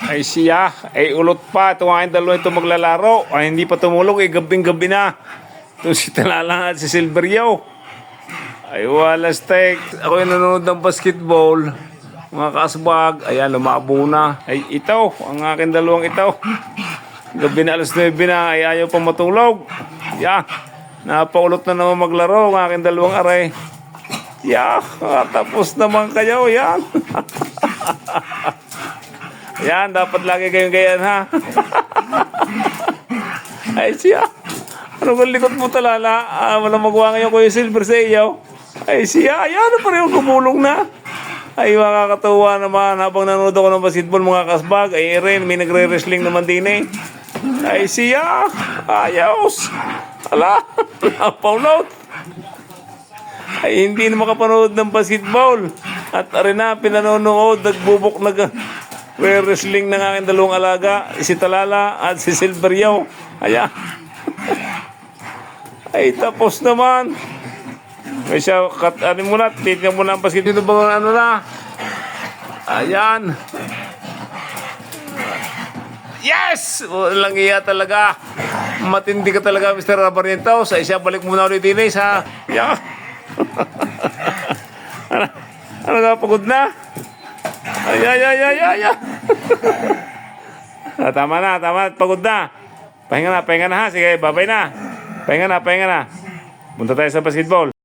Ay siya, ay ulot pa. Itong aking dalawa ito maglalaro. Ay hindi pa tumulog, ay gabing-gabi na. Ito si Talala at si Silverio. Ay walas tek. Ako yung nanonood ng basketball. Mga kaasbag. Ayan, lumabo na. Ay ito, ang aking dalawang ito. Gabi na alas 9 na, ay ayaw pa matulog. Yan, napaulot na naman maglaro ang aking dalawang aray. Yan, tapos naman kayo. Yan. Yan, dapat lagi kayong ganyan, ha? Ay siya. Ano kung likod mo Talala? Walang magawa ngayon ko yung silver sa iyo. Ay siya. Ayan, pa rin kumulong na. Ay, makakatawa naman. Habang nanonood ako ng basketball, mga kasbag. Ay, rin, may nagre-wrestling naman din eh. Ay siya. Ayos. Ala, napaulot. Ay, hindi na makapanood ng basketball. At rin na, pinanonood, nagbubok wrestling ng aking dalawang alaga, si Talala at si Silverio. Ayan. Ay, tapos naman. Ay siya, ano muna, titignan mo na ang basket dito ba, ano na. Ayan. Yes! Walang iya talaga. Matindi ka talaga, Mr. Rabarientos. Ay siya, balik muna ulit din sa... Ayan. Ano ka, pagod na? Ay. Tama na, pagod na. Pahinga na ha. Sige, babay na. Pahinga na. Punta tayo sa basketball.